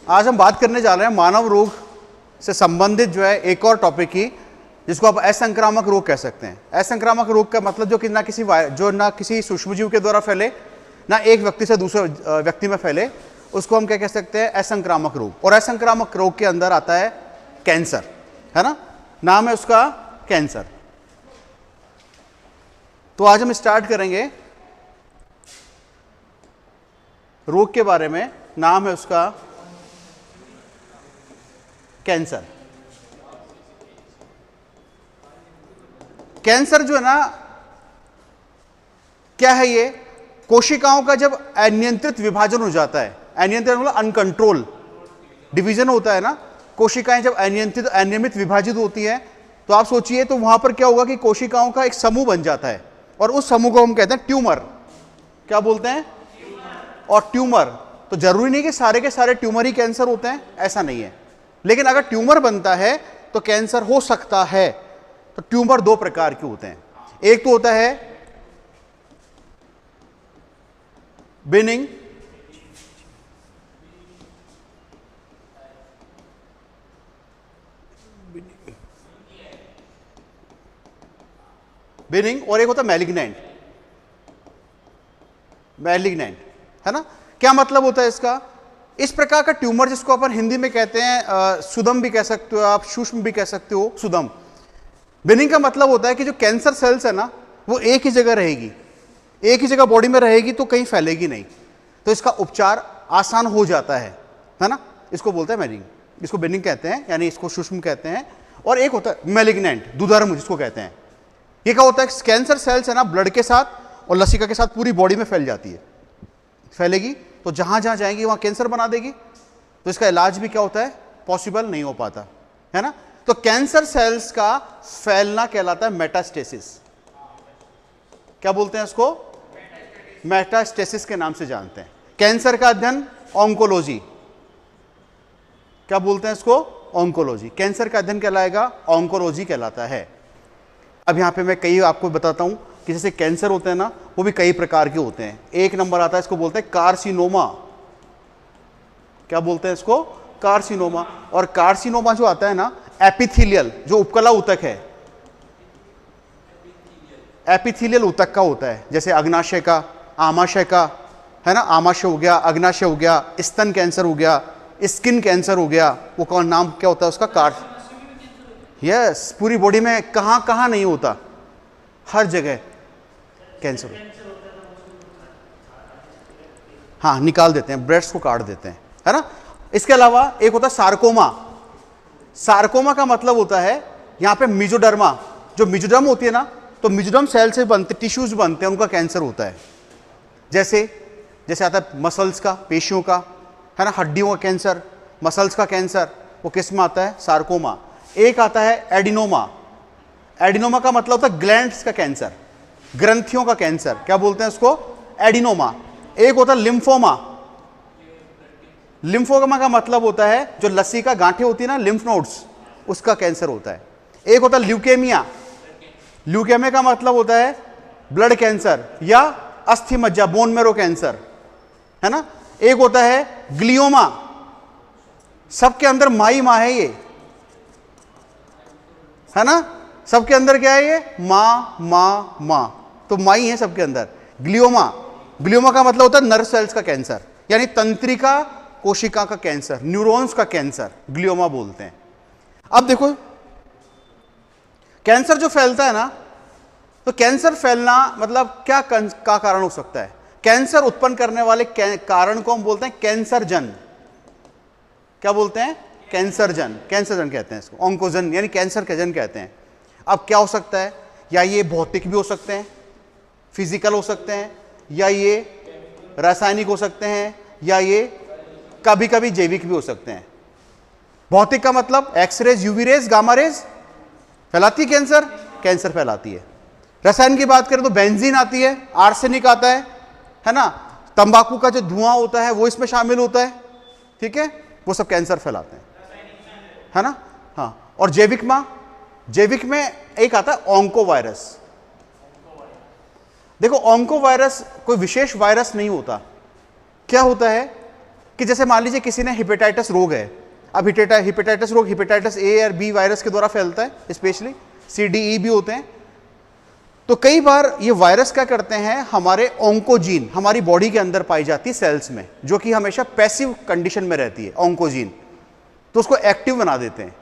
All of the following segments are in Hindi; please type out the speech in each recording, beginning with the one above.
आज हम बात करने जा रहे हैं मानव रोग से संबंधित जो है एक और टॉपिक की, जिसको आप असंक्रामक रोग कह सकते हैं। असंक्रामक रोग का मतलब जो कि ना किसी सूक्ष्मजीव के द्वारा फैले, ना एक व्यक्ति से दूसरे व्यक्ति में फैले, उसको हम क्या कह सकते हैं? असंक्रामक रोग। और असंक्रामक रोग के अंदर आता है कैंसर, है ना, नाम है उसका कैंसर। तो आज हम स्टार्ट करेंगे रोग के बारे में, नाम है उसका कैंसर। कैंसर जो है ना, क्या है ये? कोशिकाओं का जब अनियंत्रित विभाजन हो जाता है, अनियंत्रित मतलब अनकंट्रोल डिवीजन होता है ना, कोशिकाएं जब अनियमित विभाजित होती हैं, तो आप सोचिए तो वहां पर क्या होगा कि कोशिकाओं का एक समूह बन जाता है, और उस समूह को हम कहते हैं ट्यूमर। क्या बोलते हैं? और ट्यूमर तो जरूरी नहीं कि सारे के सारे ट्यूमर ही कैंसर होते हैं, ऐसा नहीं है, लेकिन अगर ट्यूमर बनता है तो कैंसर हो सकता है। तो ट्यूमर दो प्रकार के होते हैं, एक तो होता है बेनिंग, और एक होता है मैलिग्नेंट। है ना? क्या मतलब होता है इसका? इस प्रकार का ट्यूमर जिसको अपन हिंदी में कहते हैं सुदम भी कह सकते हो आप, सूक्ष्म भी कह सकते हो, सुदम। बेनिंग का मतलब होता है कि जो कैंसर सेल्स है ना, वो एक ही जगह रहेगी, एक ही जगह बॉडी में रहेगी, तो कहीं फैलेगी नहीं, तो इसका उपचार आसान हो जाता है ना। इसको बोलते हैं बेनिंग, इसको बेनिंग कहते हैं, यानी इसको सूक्ष्म कहते हैं। और एक होता है मैलिग्नेंट, दुधर्म जिसको कहते हैं। ये क्या होता है? कैंसर सेल्स है ना, ब्लड के साथ और लसिका के साथ पूरी बॉडी में फैल जाती है, फैलेगी तो जहां जहां जाएंगी वहां कैंसर बना देगी, तो इसका इलाज भी क्या होता है? पॉसिबल नहीं हो पाता, है ना। तो कैंसर सेल्स का फैलना कहलाता है मेटास्टेसिस। क्या बोलते हैं इसको? मेटास्टेसिस के नाम से जानते हैं। कैंसर का अध्ययन ऑन्कोलॉजी। क्या बोलते हैं इसको? ऑन्कोलॉजी। कैंसर का अध्ययन कहलाएगा ऑन्कोलॉजी कहलाता है। अब यहां पे मैं कई आपको बताता हूं कि जैसे कैंसर होते हैं ना, वो भी कई प्रकार के होते हैं। एक नंबर आता है, इसको बोलते हैं कार्सिनोमा। क्या बोलते हैं इसको? कार्सिनोमा। और कार्सिनोमा जो आता है ना, एपिथेलियल, जो उपकला ऊतक है, एपिथेलियल ऊतक का होता है, जैसे अग्नाशय का, आमाशय का, है ना, आमाशय हो गया, अग्नाशय हो गया, स्तन कैंसर हो गया, स्किन कैंसर हो गया। वो कौन नाम क्या होता है उसका? यस, पूरी बॉडी में कहां कहां नहीं होता, हर जगह कैंसर। हाँ, निकाल देते हैं, ब्रेस्ट को काट देते हैं, है ना। इसके अलावा एक होता है सार्कोमा। सार्कोमा का मतलब होता है यहां पे मिजोडर्मा, जो मिजोडर्म होती है ना, तो मिजोडर्म सेल से बनते टिश्यूज बनते हैं, उनका कैंसर होता है। जैसे आता है मसल्स का, पेशियों का, है ना, हड्डियों का कैंसर, मसल्स का कैंसर, वो किस में आता है? सार्कोमा। एक आता है एडिनोमा। एडिनोमा का मतलब होता है ग्लैंड्स का कैंसर, ग्रंथियों का कैंसर। क्या बोलते हैं उसको? एडिनोमा। एक होता है लिम्फोमा। लिम्फोमा का मतलब होता है जो लसीका गांठें होती है ना, लिम्फ नोड्स, उसका कैंसर होता है। एक होता है ल्यूकेमिया। ल्यूकेमिया का मतलब होता है ब्लड कैंसर या अस्थि मज्जा, बोन मेरो कैंसर, है ना। एक होता है ग्लियोमा। सबके अंदर माई माँ है ये, है ना, सबके अंदर क्या है ये? माँ माँ माँ, तो माई है सबके अंदर। ग्लियोमा, ग्लियोमा का मतलब होता है नर्व सेल्स का कैंसर, यानी तंत्रिका कोशिका का कैंसर, न्यूरॉन्स का कैंसर, ग्लियोमा बोलते हैं। अब देखो, कैंसर जो फैलता है ना, तो कैंसर फैलना मतलब क्या का कारण हो सकता है? कैंसर उत्पन्न करने वाले कारण को हम बोलते हैं कैंसरजन। क्या बोलते हैं? कैंसरजन। कैंसरजन कहते हैं इसको, ऑन्कोजन यानी कैंसर का जन कहते हैं। अब क्या हो सकता है? या ये भौतिक भी हो सकते हैं, फिजिकल हो सकते हैं, या ये रासायनिक हो सकते हैं, या ये कभी कभी जैविक भी हो सकते हैं। भौतिक का मतलब X rays, UV rays, gamma rays फैलाती है कैंसर, कैंसर फैलाती है। रसायन की बात करें तो बेंजीन आती है, आर्सेनिक आता है ना, तंबाकू का जो धुआं होता है वो इसमें शामिल होता है, ठीक है, वो सब कैंसर फैलाते हैं, है ना। हाँ, और जैविक में एक आता है ऑन्कोवायरस। देखो, ऑन्कोवायरस कोई विशेष वायरस नहीं होता। क्या होता है? कि जैसे मान लीजिए किसी ने हिपेटाइटिस रोग है, अब हिपेटाइटिस रोग हिपेटाइटिस ए और बी वायरस के द्वारा फैलता है, स्पेशली सी डी ई भी होते हैं। तो कई बार ये वायरस क्या करते हैं, हमारे ऑन्कोजीन हमारी बॉडी के अंदर पाई जाती है सेल्स में, जो कि हमेशा पैसिव कंडीशन में रहती है ऑन्कोजीन, तो उसको एक्टिव बना देते हैं।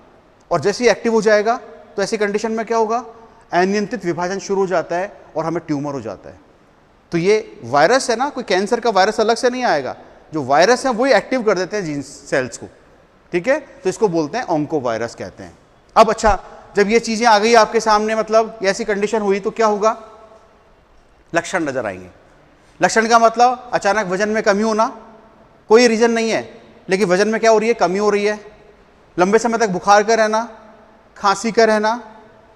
और जैसे ही एक्टिव हो जाएगा तो ऐसी कंडीशन में क्या होगा, अनियंत्रित विभाजन शुरू हो जाता है और हमें ट्यूमर हो जाता है। तो ये वायरस है ना, कोई कैंसर का वायरस अलग से नहीं आएगा, जो वायरस है वही एक्टिव कर देते हैं जीन सेल्स को, ठीक है। तो इसको बोलते हैं ऑन्को वायरस कहते हैं। अब अच्छा, जब ये चीजें आ गई आपके सामने, मतलब ऐसी कंडीशन हुई, तो क्या होगा, लक्षण नजर आएंगे। लक्षण का मतलब अचानक वजन में कमी होना, कोई रीजन नहीं है, लेकिन वजन में क्या हो रही है, कमी हो रही है। लंबे समय तक बुखार का रहना, खांसी का रहना,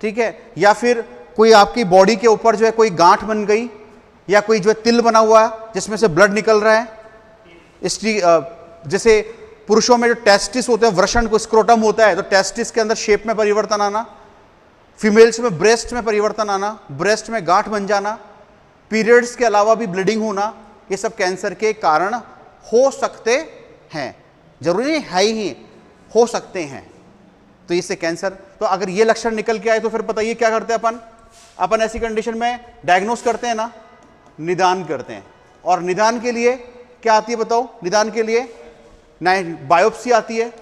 ठीक है। या फिर कोई आपकी बॉडी के ऊपर जो है कोई गांठ बन गई, या कोई जो है तिल बना हुआ है जिसमें से ब्लड निकल रहा है। जैसे पुरुषों में जो टेस्टिस होते हैं, वृषण को स्क्रोटम होता है, तो टेस्टिस के अंदर शेप में परिवर्तन आना, फीमेल्स में ब्रेस्ट में परिवर्तन आना, ब्रेस्ट में गांठ बन जाना, पीरियड्स के अलावा भी ब्लीडिंग होना, ये सब कैंसर के कारण हो सकते हैं, जरूरी नहीं है ही, हो सकते हैं। तो इससे कैंसर, तो अगर ये लक्षण निकल के आए तो फिर बताइए क्या करते हैं अपन ऐसी कंडीशन में डायग्नोस करते हैं ना, निदान करते हैं। और निदान के लिए क्या आती है बताओ, निदान के लिए बायोप्सी आती है।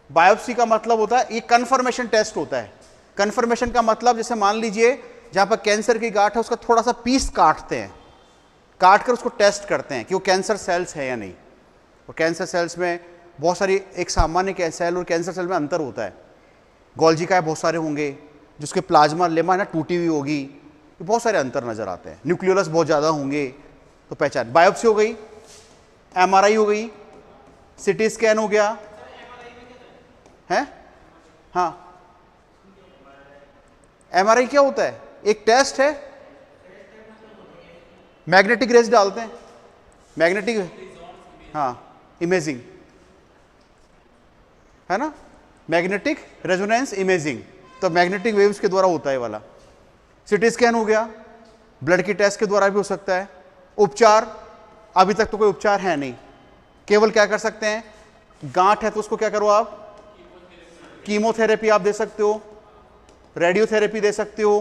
बायोप्सी का मतलब होता है, ये कन्फर्मेशन टेस्ट होता है। कन्फर्मेशन का मतलब, जैसे मान लीजिए जहां पर कैंसर की गांठ है उसका थोड़ा सा पीस काटते हैं, काट कर उसको टेस्ट करते हैं कि वो कैंसर सेल्स है या नहीं। और कैंसर सेल्स में बहुत सारी, एक सामान्य सेल और कैंसर सेल में अंतर होता है। गोल्जी का बहुत सारे होंगे, जिसके प्लाज्मा लेमा है ना टूटी हुई होगी, तो बहुत सारे अंतर नजर आते हैं। न्यूक्लियोलस बहुत ज़्यादा होंगे, तो पहचान। बायोप्सी हो गई, एमआरआई हो गई, सिटी स्कैन हो गया है। हाँ, एमआरआई क्या होता है, एक टेस्ट है, मैग्नेटिक रेज डालते हैं, मैग्नेटिक, हाँ, इमेजिंग है ना, मैग्नेटिक रेजोनेंस इमेजिंग, तो मैग्नेटिक वेव्स के द्वारा होता है वाला। सिटी स्कैन हो गया, ब्लड की टेस्ट के द्वारा भी हो सकता है। उपचार, अभी तक तो कोई उपचार है नहीं, केवल क्या कर सकते हैं, गांठ है तो उसको क्या करो आप, कीमोथेरेपी आप दे सकते हो, रेडियोथेरेपी दे सकते हो,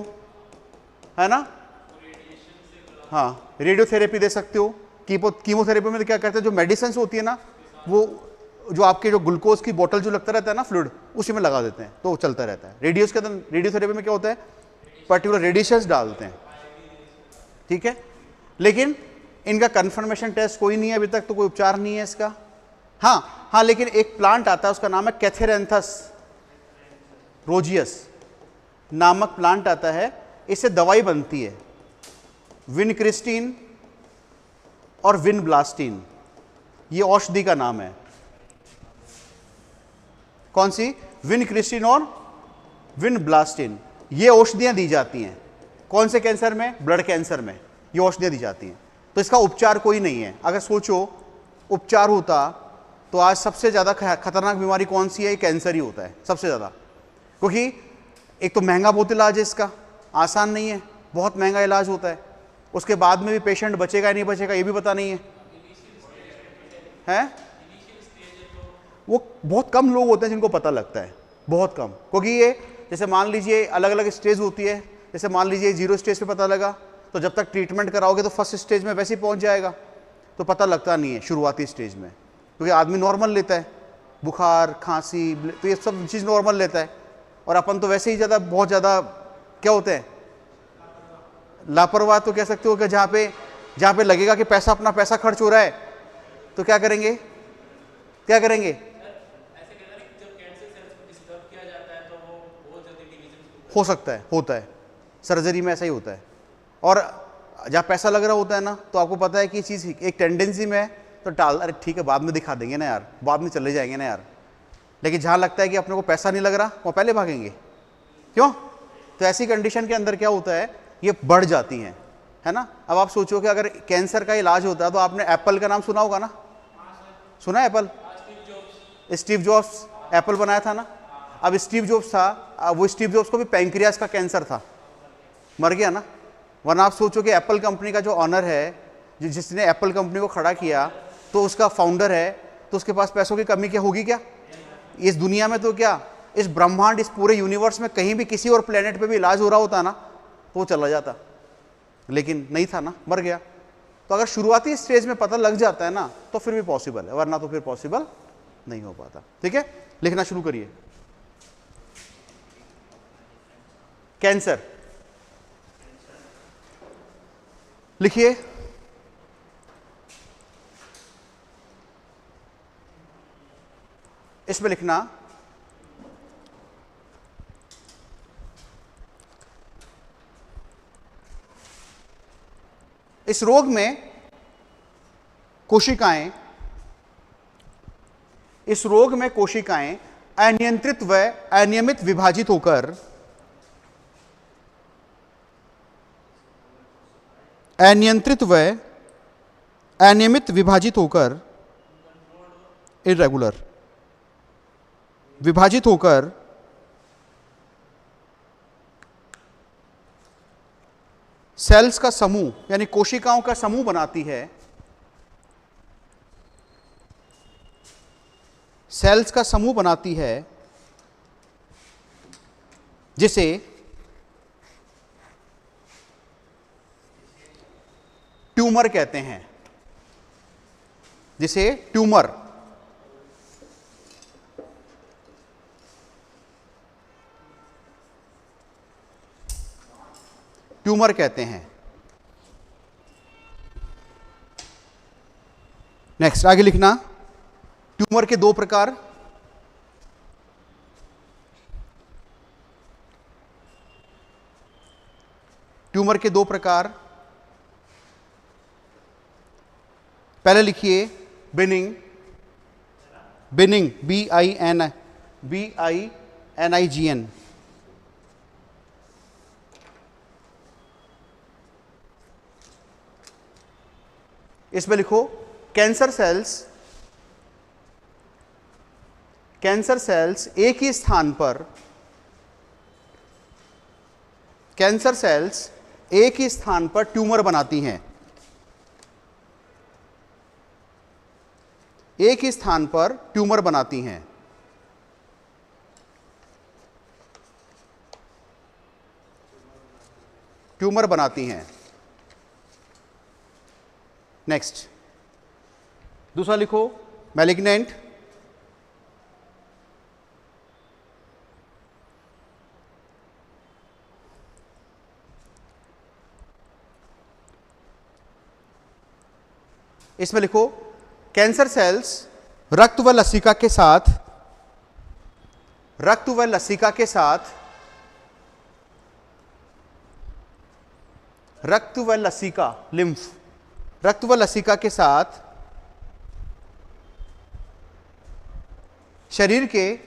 है ना, हाँ, रेडियोथेरेपी दे सकते हो। कीमोथेरेपी में तो क्या करते हैं, जो मेडिसिन होती है ना, वो जो आपके जो ग्लूकोज की बोतल जो लगता रहता है ना फ्लूइड, उसी में लगा देते हैं तो वो चलता रहता है। रेडियोथेरेपी में क्या होता है, पर्टिकुलर रेडिएशंस डालते हैं, ठीक है। लेकिन इनका कंफर्मेशन टेस्ट कोई नहीं है अभी तक, तो कोई उपचार नहीं है इसका। हाँ, लेकिन एक प्लांट आता है, उसका नाम है कैथेरेंथस रोजियस नामक प्लांट आता है, इससे दवाई बनती है, विनक्रिस्टीन और विनब्लास्टीन, ये औषधि का नाम है। कौन सी, विनक्रिस्टीन और विनब्लास्टीन, ये औषधियां दी जाती हैं। कौन से कैंसर में, ब्लड कैंसर में ये औषधियां दी जाती हैं। तो इसका उपचार कोई नहीं है। अगर सोचो उपचार होता तो आज सबसे ज़्यादा खतरनाक बीमारी कौन सी है, कैंसर ही होता है सबसे ज़्यादा, क्योंकि एक तो महंगा बहुत इलाज है इसका, आसान नहीं है, बहुत महंगा इलाज होता है। उसके बाद में भी पेशेंट बचेगा या नहीं बचेगा ये भी पता नहीं है। वो बहुत कम लोग होते हैं जिनको पता लगता है, बहुत कम, क्योंकि ये जैसे मान लीजिए अलग अलग स्टेज होती है। जैसे मान लीजिए 0 स्टेज पे पता लगा, तो जब तक ट्रीटमेंट कराओगे तो फर्स्ट स्टेज में वैसे ही पहुंच जाएगा, तो पता लगता नहीं है शुरुआती स्टेज में, क्योंकि आदमी नॉर्मल लेता है, बुखार खांसी तो ये सब चीज़ नॉर्मल लेता है। और अपन तो वैसे ही ज़्यादा, बहुत ज़्यादा क्या होते हैं, लापरवाह तो कह सकते हो, कि जहाँ पे लगेगा कि पैसा, अपना पैसा खर्च हो रहा है, तो क्या करेंगे, हो सकता है, होता है, सर्जरी में ऐसा ही होता है। और जहाँ पैसा लग रहा होता है ना, तो आपको पता है कि चीज़ एक टेंडेंसी में है तो टाल, अरे ठीक है बाद में दिखा देंगे ना यार, बाद में चले जाएंगे ना यार। लेकिन जहाँ लगता है कि अपने को पैसा नहीं लग रहा, वो पहले भागेंगे, क्यों। तो ऐसी कंडीशन के अंदर क्या होता है, ये बढ़ जाती हैं, है ना। अब आप सोचो कि अगर कैंसर का इलाज होता है, तो आपने एप्पल का नाम सुना होगा ना, सुना है एप्पल, स्टीव जॉब्स एप्पल बनाया था ना। अब स्टीव जॉब्स था, वो स्टीव जॉब्स को भी पैंक्रियास का कैंसर था, मर गया ना। वरना आप सोचो कि एप्पल कंपनी का जो ऑनर है, जिसने एप्पल कंपनी को खड़ा किया, तो उसका फाउंडर है, तो उसके पास पैसों की कमी क्या होगी क्या? इस दुनिया में तो क्या, इस ब्रह्मांड, इस पूरे यूनिवर्स में कहीं भी किसी और प्लेनेट पे भी इलाज हो रहा होता ना तो वो चला जाता, लेकिन नहीं था ना, मर गया। तो अगर शुरुआती स्टेज में पता लग जाता है ना तो फिर भी पॉसिबल है, वरना तो फिर पॉसिबल नहीं हो पाता। ठीक है, लिखना शुरू करिए। कैंसर लिखिए। इसमें लिखना इस रोग में कोशिकाएं अनियंत्रित व अनियमित विभाजित होकर इर्रेगुलर विभाजित होकर सेल्स का समूह यानी कोशिकाओं का समूह बनाती है, सेल्स का समूह बनाती है जिसे ट्यूमर कहते हैं, जिसे ट्यूमर कहते हैं। नेक्स्ट आगे लिखना, ट्यूमर के दो प्रकार। ट्यूमर के दो प्रकार, पहले लिखिए बिनिंग, BINIGN। इसमें लिखो कैंसर सेल्स एक ही स्थान पर, कैंसर सेल्स एक ही स्थान पर ट्यूमर बनाती हैं, एक ही स्थान पर ट्यूमर बनाती हैं। ट्यूमर बनाती हैं। नेक्स्ट दूसरा लिखो मैलिग्नेंट, इसमें लिखो कैंसर सेल्स रक्त व लसिका के साथ शरीर के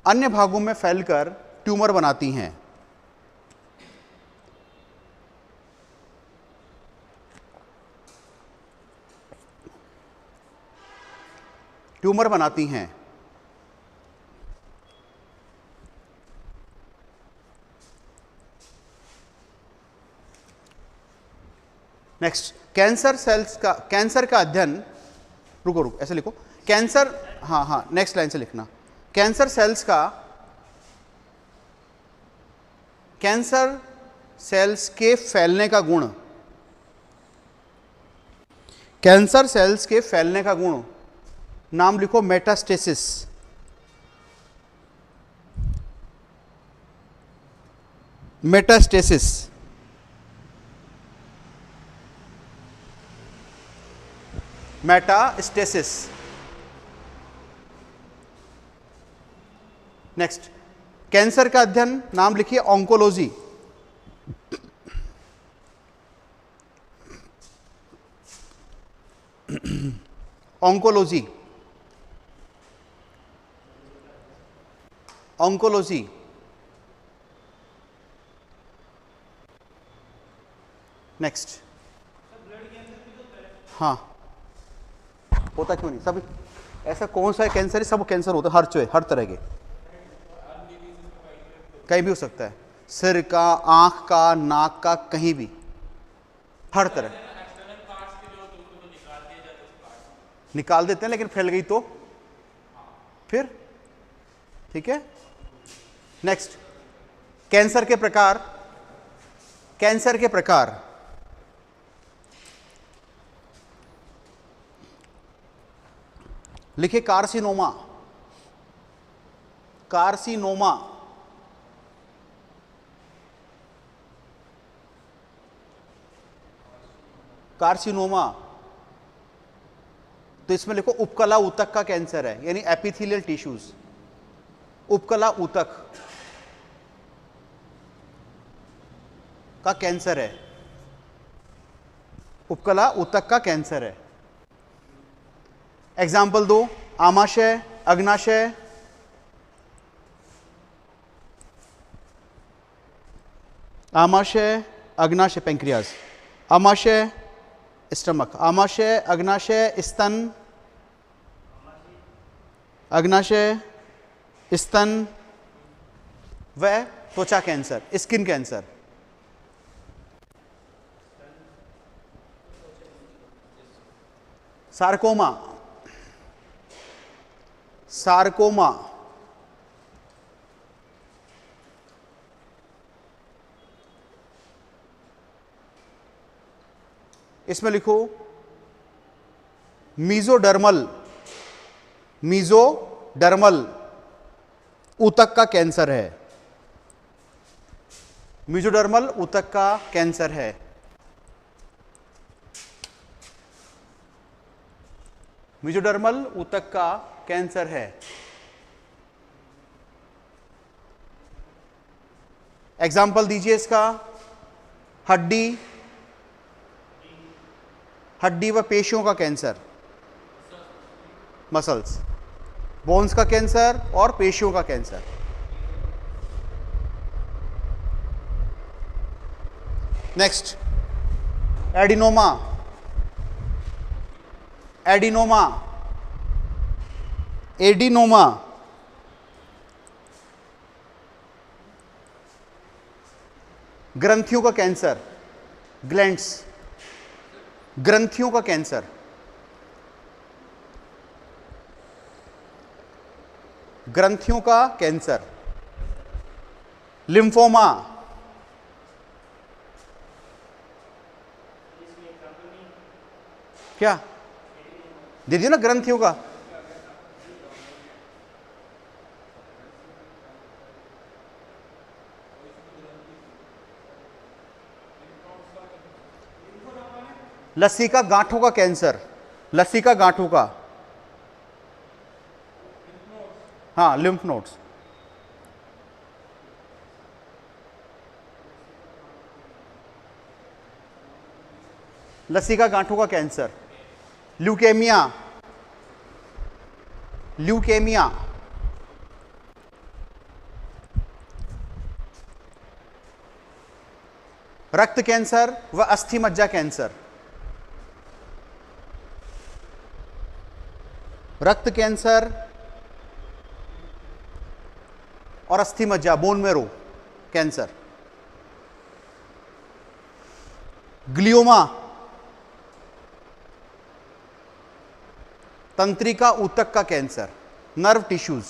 अन्य भागों में फैलकर ट्यूमर बनाती हैं। नेक्स्ट कैंसर का अध्ययन, रुको ऐसे लिखो कैंसर, हाँ नेक्स्ट लाइन से लिखना, कैंसर सेल्स के फैलने का गुण, कैंसर सेल्स के फैलने का गुण, नाम लिखो मेटास्टेसिस। मेटास्टेसिस। नेक्स्ट कैंसर का अध्ययन, नाम लिखिए ऑन्कोलॉजी। ऑन्कोलॉजी। नेक्स्ट, हाँ होता क्यों नहीं, सब ऐसा कौन सा कैंसर है, सब कैंसर होता है, हर तरह के, कहीं भी हो सकता है, सिर का, आंख का, नाक का, कहीं भी, हर तरह। निकाल देते हैं, लेकिन फैल गई तो फिर ठीक है। नेक्स्ट, कैंसर के प्रकार। कैंसर के प्रकार, लिखिए कार्सिनोमा। कार्सिनोमा, कार्सिनोमा, तो इसमें लिखो उपकला ऊतक का कैंसर है, यानी एपिथेलियल टिश्यूज। उपकला ऊतक का कैंसर है, उपकला ऊतक का कैंसर है। एग्जाम्पल दो, आमाशय, अग्नाशय, आमाशय, अग्नाशय पैंक्रियाज, आमाशय स्टमक, आमाशय, अग्नाशय स्तन, अग्नाशय स्तन, व त्वचा cancer, skin cancer. Sarcoma, sarcoma, इसमें लिखो मीजोडर्मल, मीजोडर्मल ऊतक का कैंसर है, मीजोडर्मल ऊतक का कैंसर है। मीजोडर्मल ऊतक का कैंसर है। एग्जाम्पल दीजिए इसका। हड्डी, हड्डी व पेशियों का कैंसर, मसल्स, बोन्स का कैंसर और पेशियों का cancer. Next, adenoma, adenoma, adenoma, ग्रंथियों का कैंसर, ग्लैंड्स, ग्रंथियों का कैंसर। ग्रंथियों का कैंसर। लिम्फोमा, क्या दीजिए ना, ग्रंथियों का। लसिका गांठों का कैंसर, लसिका गांठों का, हाँ, लिम्फ नोड्स। लसिका गांठों का कैंसर। ल्यूकेमिया, ल्यूकेमिया, रक्त कैंसर व अस्थि मज्जा कैंसर। रक्त कैंसर और अस्थि मज्जा, बोन मैरो कैंसर। ग्लियोमा, तंत्रिका ऊतक का कैंसर, नर्व टिश्यूज।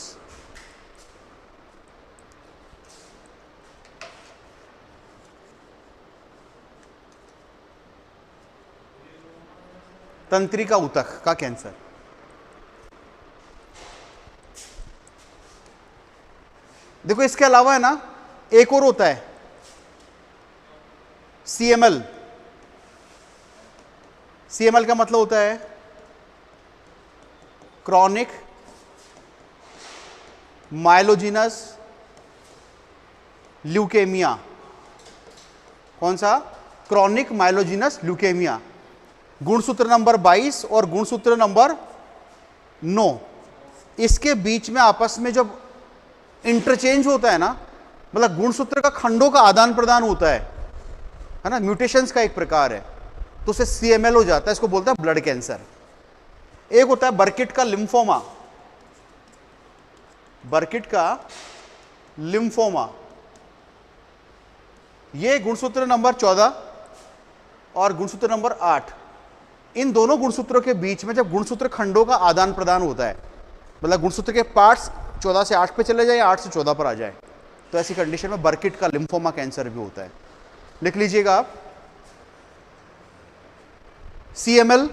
तंत्रिका ऊतक का कैंसर। देखो इसके अलावा है ना, एक और होता है सीएमएल। सीएमएल का मतलब होता है क्रॉनिक माइलोजिनस ल्यूकेमिया। कौन सा? Chronic myelogenous leukaemia. गुणसूत्र नंबर 22 और गुणसूत्र नंबर 9, इसके बीच में आपस में जब इंटरचेंज होता है ना, मतलब गुणसूत्र का खंडों का आदान प्रदान होता है ना, म्यूटेशंस का एक प्रकार है, तो उसे सीएमएल हो जाता है। इसको बोलते हैं ब्लड कैंसर। एक होता है बर्किट का लिम्फोमा, बर्किट का लिम्फोमा। ये गुणसूत्र नंबर 14 और गुणसूत्र नंबर 8 इन दोनों गुणसूत्रों के बीच में जब गुणसूत्र खंडों का आदान प्रदान होता है, मतलब गुणसूत्र के पार्ट्स 14 से 8 पे चले जाए या 8 से 14 पर आ जाए, तो ऐसी कंडीशन में बर्किट का लिम्फोमा कैंसर भी होता है। लिख लीजिएगा आप, CML,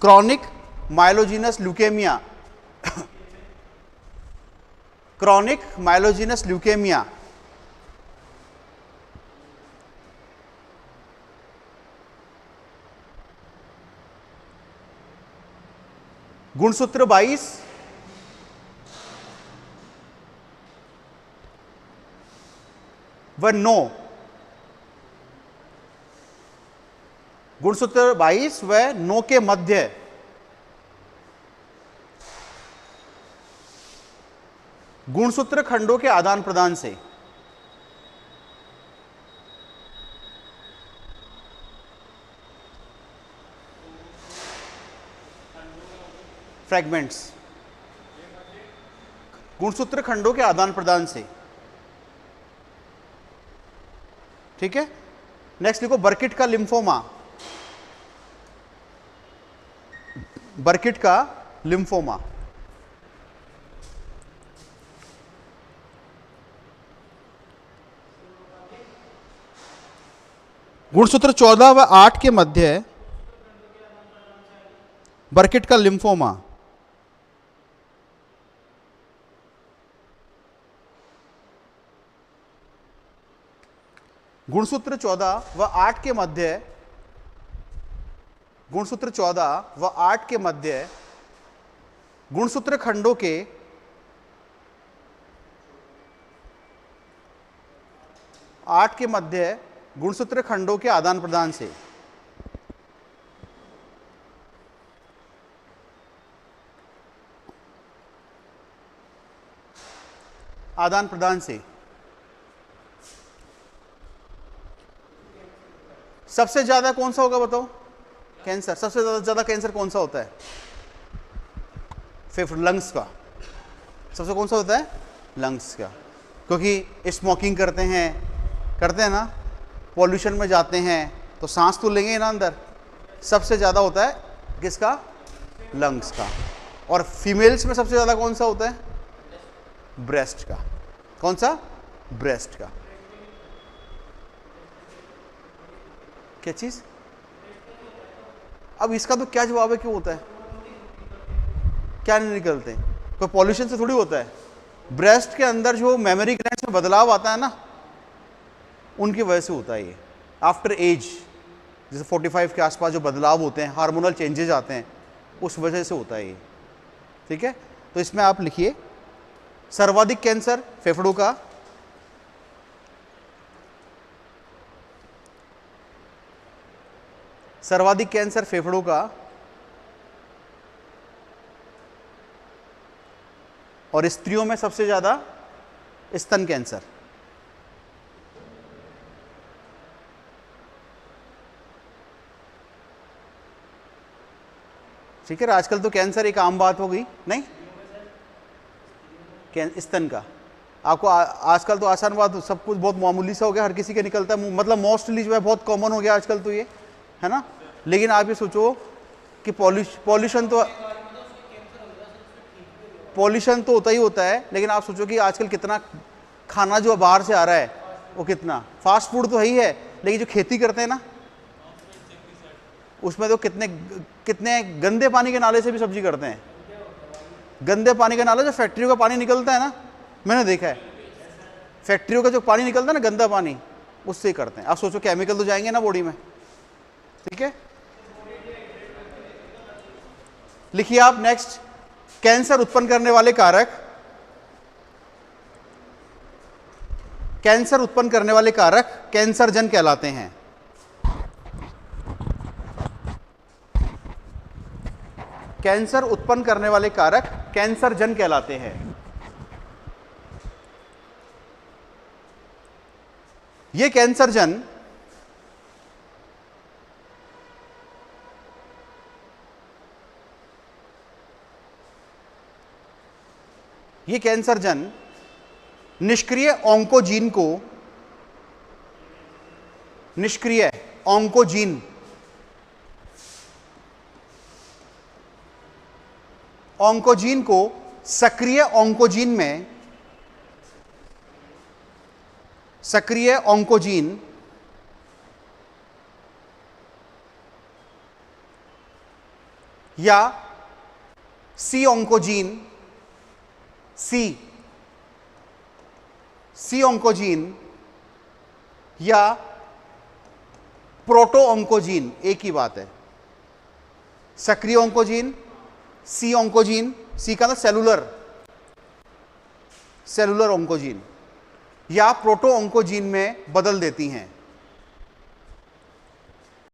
chronic myelogenous leukaemia, chronic myelogenous leukaemia, गुणसूत्र 22 व 9, गुणसूत्र 22 व 9 के मध्य गुणसूत्र खंडों के आदान प्रदान से फ्रैगमेंट्स, गुणसूत्र खंडों के आदान प्रदान से, ठीक है। नेक्स्ट लिखो बर्किट का लिम्फोमा, बर्किट का लिम्फोमा, गुणसूत्र 14 व 8 के मध्य बर्किट का लिम्फोमा, गुणसूत्र 14 व 8 के मध्य, गुणसूत्र 14 व 8 के मध्य गुणसूत्र खंडों के गुणसूत्र खंडों के आदान प्रदान से, आदान प्रदान से सबसे ज्यादा कौन सा होगा बताओ? कैंसर। सबसे ज्यादा कैंसर कौन सा होता है? फेफड़े, लंग्स का। सबसे कौन सा होता है? लंग्स का, क्योंकि स्मोकिंग करते हैं ना, पॉल्यूशन में जाते हैं तो सांस तो लेंगे ना अंदर। सबसे ज़्यादा होता है किसका? लंग्स का। और फीमेल्स में सबसे ज़्यादा कौन सा होता है? ब्रेस्ट का। कौन सा? ब्रेस्ट का। क्या चीज़? अब इसका तो क्या जवाब है, क्यों होता है? क्या नहीं निकलते? कोई पॉल्यूशन से थोड़ी होता है। ब्रेस्ट के अंदर जो मेमोरी ग्लैंड्स में बदलाव आता है ना, उनकी वजह से होता है ये। आफ्टर एज, जैसे 45 के आसपास जो बदलाव होते हैं, हार्मोनल चेंजेस आते हैं, उस वजह से होता है ये। ठीक है, तो इसमें आप लिखिए सर्वाधिक कैंसर फेफड़ों का, सर्वाधिक कैंसर फेफड़ों का, और स्त्रियों में सबसे ज्यादा स्तन कैंसर। ठीक है, आजकल तो कैंसर एक आम बात हो गई, नहीं? स्तन का आपको आजकल तो आसान बात, सब कुछ बहुत मामूली सा हो गया, हर किसी के निकलता है, मतलब मोस्टली जो है बहुत कॉमन हो गया आजकल तो ये, है ना। लेकिन आप ये सोचो कि पॉल्यूशन तो होता ही होता है, लेकिन आप सोचो कि आजकल कितना खाना जो बाहर से आ रहा है, वो कितना फास्ट फूड तो है ही है, लेकिन जो खेती करते हैं ना, उसमें तो कितने गंदे पानी के नाले से भी सब्जी करते हैं। गंदे पानी का नाला, जो फैक्ट्रियों का पानी निकलता है ना, मैंने देखा है, फैक्ट्रियों का जो पानी निकलता है ना, गंदा पानी, उससे ही करते हैं। आप सोचो केमिकल तो जाएंगे ना बॉडी में। ठीक है, लिखिए आप नेक्स्ट, कैंसर उत्पन्न करने वाले कारक, कैंसर उत्पन्न करने वाले कारक कैंसरजन कहलाते हैं। कैंसर उत्पन्न करने वाले कारक कैंसरजन कहलाते हैं। ये कैंसरजन निष्क्रिय ऑन्कोजीन को निष्क्रिय ऑन्कोजीन, ऑन्कोजीन को सक्रिय ऑन्कोजीन में, सक्रिय ऑन्कोजीन या सी ऑन्कोजीन, सी ऑन्कोजीन या प्रोटो ऑन्कोजीन, एक ही बात है। सक्रिय ऑन्कोजीन, सी ऑन्कोजीन, सी का मतलब सेलुलर, सेलुलर ऑन्कोजीन या प्रोटो ऑन्कोजीन में बदल देती हैं।